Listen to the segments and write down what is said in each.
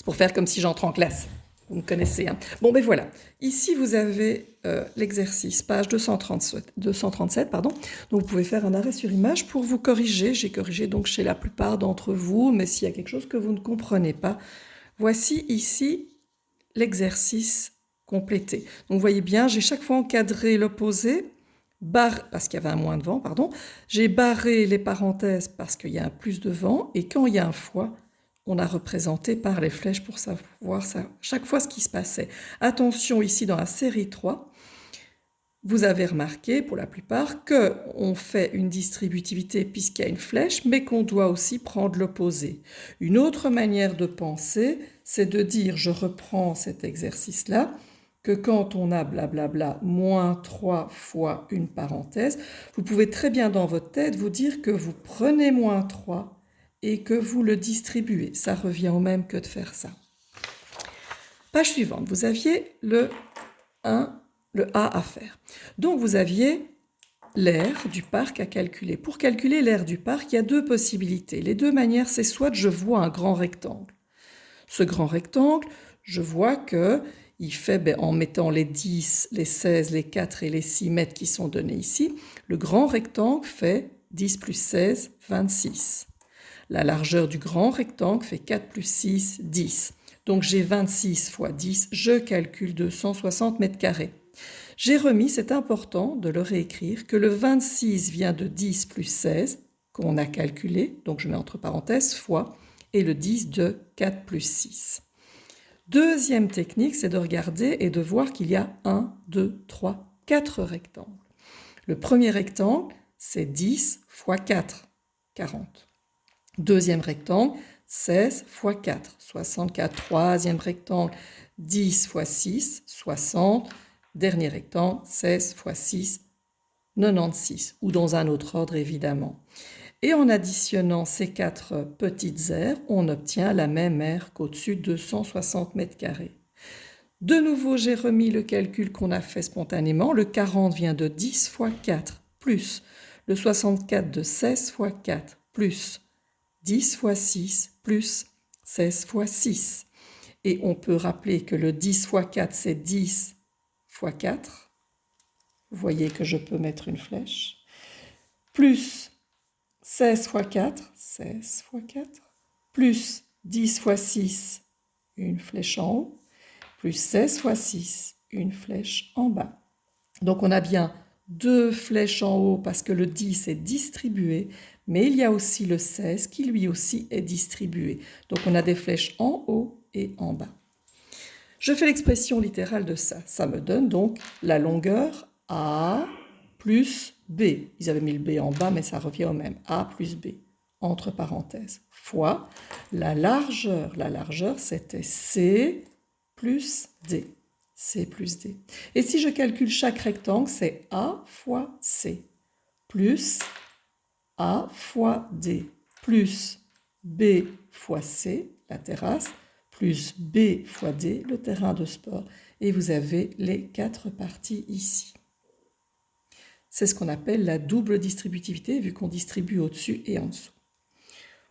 pour faire comme si j'entre en classe. Vous me connaissez, hein. Bon, ben voilà. Ici, vous avez l'exercice, page 237, pardon. Donc, vous pouvez faire un arrêt sur image pour vous corriger. J'ai corrigé donc chez la plupart d'entre vous, mais s'il y a quelque chose que vous ne comprenez pas, voici ici l'exercice complété. Donc, vous voyez bien, j'ai chaque fois encadré l'opposé, parce qu'il y avait un moins de vent, pardon. J'ai barré les parenthèses parce qu'il y a un plus de vent, et quand il y a un fois, on a représenté par les flèches pour savoir chaque fois ce qui se passait. Attention, ici dans la série 3, vous avez remarqué pour la plupart qu'on fait une distributivité puisqu'il y a une flèche, mais qu'on doit aussi prendre l'opposé. Une autre manière de penser, c'est de dire, je reprends cet exercice-là, que quand on a blablabla moins 3 fois une parenthèse, vous pouvez très bien dans votre tête vous dire que vous prenez moins 3 et que vous le distribuez. Ça revient au même que de faire ça. Page suivante, vous aviez le A à faire. Donc vous aviez l'aire du parc à calculer. Pour calculer l'aire du parc, il y a deux possibilités. Les deux manières, c'est soit je vois un grand rectangle. Ce grand rectangle, je vois que il fait, en mettant les 10, les 16, les 4 et les 6 mètres qui sont donnés ici, le grand rectangle fait 10 plus 16, 26. La largeur du grand rectangle fait 4 plus 6, 10. Donc j'ai 26 fois 10, je calcule 260 mètres carrés. J'ai remis, c'est important de le réécrire, que le 26 vient de 10 plus 16, qu'on a calculé, donc je mets entre parenthèses, fois, et le 10 de 4 plus 6. Deuxième technique, c'est de regarder et de voir qu'il y a 1, 2, 3, 4 rectangles. Le premier rectangle, c'est 10 fois 4, 40. Deuxième rectangle, 16 fois 4, 64. Troisième rectangle, 10 fois 6, 60. Dernier rectangle, 16 fois 6, 96. Ou dans un autre ordre, évidemment. Et en additionnant ces 4 petites aires, on obtient la même aire qu'au-dessus de 260 mètres carrés. De nouveau, j'ai remis le calcul qu'on a fait spontanément. Le 40 vient de 10 fois 4, plus le 64 de 16 fois 4, plus 10 fois 6 plus 16 fois 6. Et on peut rappeler que le 10 fois 4, c'est 10 fois 4. Vous voyez que je peux mettre une flèche. Plus 16 fois 4, 16 fois 4. Plus 10 fois 6, une flèche en haut. Plus 16 fois 6, une flèche en bas. Donc on a bien deux flèches en haut parce que le 10 est distribué, mais il y a aussi le 16 qui lui aussi est distribué. Donc on a des flèches en haut et en bas. Je fais l'expression littérale de ça. Ça me donne donc la longueur A plus B. Ils avaient mis le B en bas, mais ça revient au même. A plus B, entre parenthèses, fois la largeur. La largeur, c'était C plus D. C plus D. Et si je calcule chaque rectangle, c'est A fois C, plus A fois D, plus B fois C, la terrasse, plus B fois D, le terrain de sport. Et vous avez les 4 parties ici. C'est ce qu'on appelle la double distributivité, vu qu'on distribue au-dessus et en dessous.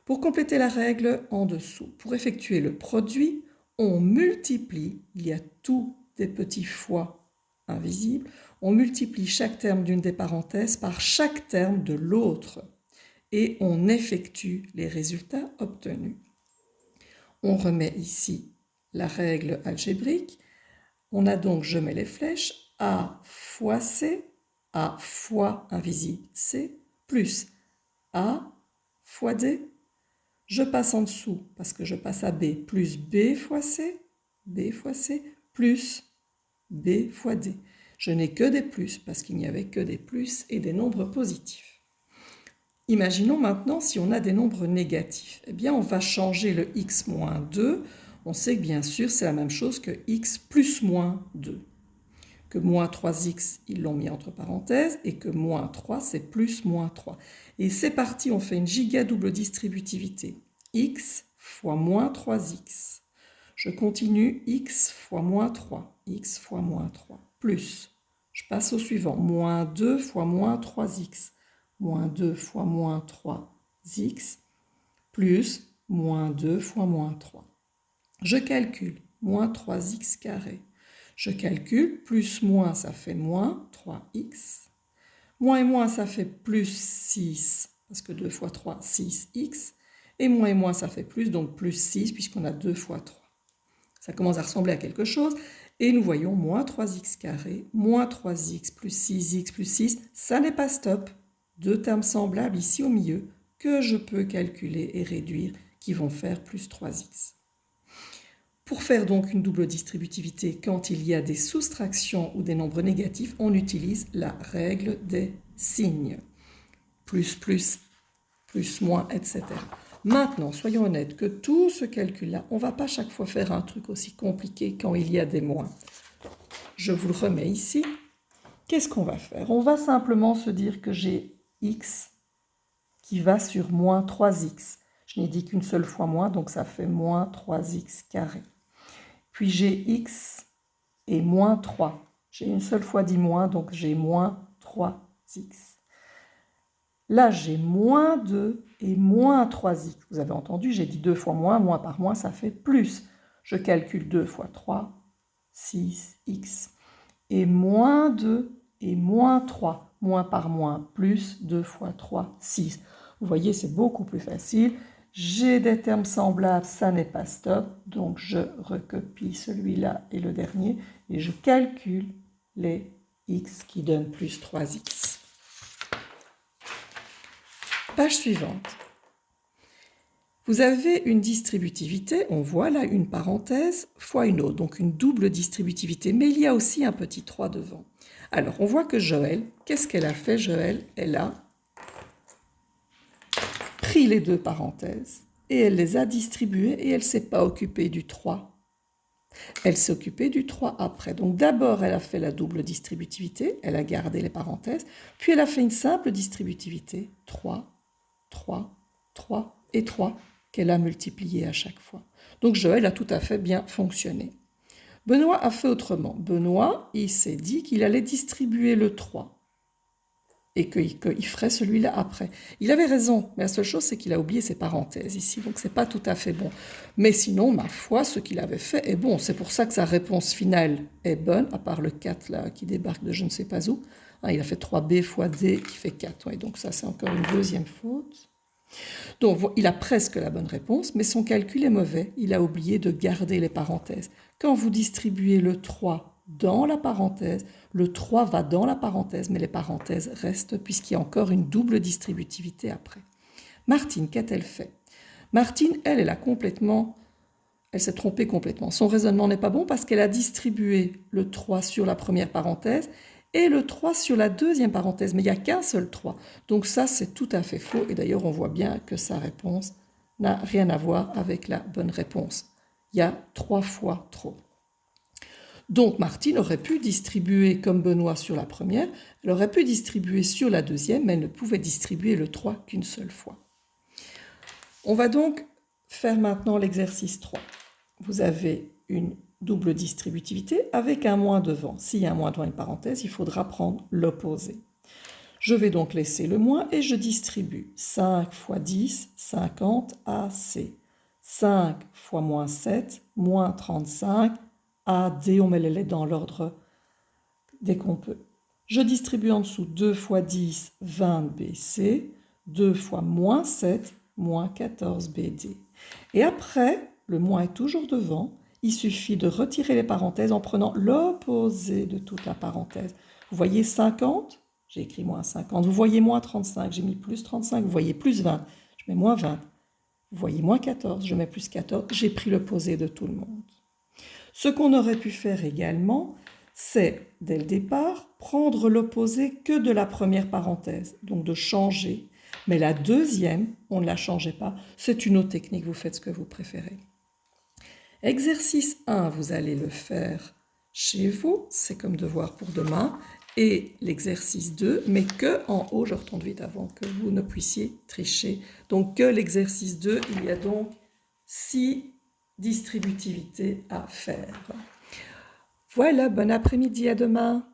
Pour compléter la règle en dessous, pour effectuer le produit, on multiplie, il y a tous des petits fois invisibles, on multiplie chaque terme d'une des parenthèses par chaque terme de l'autre et on effectue les résultats obtenus. On remet ici la règle algébrique. On a donc, je mets les flèches, A fois C, A fois invisible C, plus A fois D. Je passe en dessous parce que je passe à B, plus B fois C, plus B fois D. Je n'ai que des plus parce qu'il n'y avait que des plus et des nombres positifs. Imaginons maintenant si on a des nombres négatifs. Eh bien, on va changer le x moins 2. On sait que bien sûr, c'est la même chose que x plus moins 2. Que moins 3x, ils l'ont mis entre parenthèses, et que moins 3, c'est plus moins 3. Et c'est parti, on fait une giga double distributivité. X fois moins 3x. Je continue, x fois moins 3, x fois moins 3, plus. Je passe au suivant, moins 2 fois moins 3x, moins 2 fois moins 3x, plus moins 2 fois moins 3. Je calcule moins 3x carré. Je calcule plus moins, ça fait moins 3x. Moins et moins, ça fait plus 6, parce que 2 fois 3, 6x. Et moins, ça fait plus, donc plus 6, puisqu'on a 2 fois 3. Ça commence à ressembler à quelque chose. Et nous voyons moins 3x carré, moins 3x plus 6x plus 6. Ça n'est pas stop. Deux termes semblables ici au milieu que je peux calculer et réduire, qui vont faire plus 3x. Pour faire donc une double distributivité, quand il y a des soustractions ou des nombres négatifs, on utilise la règle des signes. Plus, moins, etc. Maintenant, soyons honnêtes que tout ce calcul-là, on ne va pas chaque fois faire un truc aussi compliqué quand il y a des moins. Je vous le remets ici. Qu'est-ce qu'on va faire? On va simplement se dire que j'ai x qui va sur moins 3x. Je n'ai dit qu'une seule fois moins, donc ça fait moins 3x carré. Puis j'ai x et moins 3. J'ai une seule fois dit moins, donc j'ai moins 3x. Là, j'ai moins 2 et moins 3x. Vous avez entendu, j'ai dit 2 fois moins par moins, ça fait plus. Je calcule 2 fois 3, 6x. Et moins 2 et moins 3, moins par moins, plus 2 fois 3, 6. Vous voyez, c'est beaucoup plus facile. J'ai des termes semblables, ça n'est pas stop, donc je recopie celui-là et le dernier, et je calcule les x qui donnent plus 3x. Page suivante. Vous avez une distributivité, on voit là une parenthèse fois une autre, donc une double distributivité, mais il y a aussi un petit 3 devant. Alors, on voit que Joël, qu'est-ce qu'elle a fait, Joël? Elle a pris les deux parenthèses et elle les a distribuées et elle ne s'est pas occupée du 3. Elle s'est occupée du 3 après. Donc d'abord, elle a fait la double distributivité, elle a gardé les parenthèses, puis elle a fait une simple distributivité, 3, 3, 3 et 3, qu'elle a multiplié à chaque fois. Donc Joël a tout à fait bien fonctionné. Benoît a fait autrement. Benoît, il s'est dit qu'il allait distribuer le 3 et qu'il ferait celui-là après. Il avait raison, mais la seule chose, c'est qu'il a oublié ses parenthèses ici, donc c'est pas tout à fait bon. Mais sinon, ma foi, ce qu'il avait fait est bon. C'est pour ça que sa réponse finale est bonne, à part le 4 là, qui débarque de je ne sais pas où. Hein, il a fait 3b fois d qui fait 4. Ouais, donc ça, c'est encore une deuxième faute. Donc, il a presque la bonne réponse, mais son calcul est mauvais. Il a oublié de garder les parenthèses. Quand vous distribuez le 3 dans la parenthèse, le 3 va dans la parenthèse, mais les parenthèses restent puisqu'il y a encore une double distributivité après. Martine, qu'a-t-elle fait? Martine, elle s'est trompée complètement. Son raisonnement n'est pas bon parce qu'elle a distribué le 3 sur la première parenthèse et le 3 sur la deuxième parenthèse, mais il n'y a qu'un seul 3. Donc ça, c'est tout à fait faux. Et d'ailleurs, on voit bien que sa réponse n'a rien à voir avec la bonne réponse. Il y a 3 fois trop. Donc Martine aurait pu distribuer comme Benoît sur la première, elle aurait pu distribuer sur la deuxième, mais elle ne pouvait distribuer le 3 qu'une seule fois. On va donc faire maintenant l'exercice 3. Vous avez une double distributivité avec un moins devant. S'il y a un moins devant une parenthèse, il faudra prendre l'opposé. Je vais donc laisser le moins et je distribue 5 fois 10, 50 AC. 5 fois moins 7, moins 35, AD, on met les lettres dans l'ordre dès qu'on peut. Je distribue en dessous 2 fois 10, 20 BC, 2 fois moins 7, moins 14 BD. Et après, le moins est toujours devant, il suffit de retirer les parenthèses en prenant l'opposé de toute la parenthèse. Vous voyez 50, j'ai écrit moins 50. Vous voyez moins 35, j'ai mis plus 35. Vous voyez plus 20, je mets moins 20. Vous voyez moins 14, je mets plus 14. J'ai pris l'opposé de tout le monde. Ce qu'on aurait pu faire également, c'est, dès le départ, prendre l'opposé que de la première parenthèse, donc de changer. Mais la deuxième, on ne la changeait pas. C'est une autre technique, vous faites ce que vous préférez. Exercice 1, vous allez le faire chez vous, c'est comme devoir pour demain. Et l'exercice 2, mais que en haut, je retourne vite avant que vous ne puissiez tricher. Donc que l'exercice 2, il y a donc 6 distributivités à faire. Voilà, bon après-midi, à demain.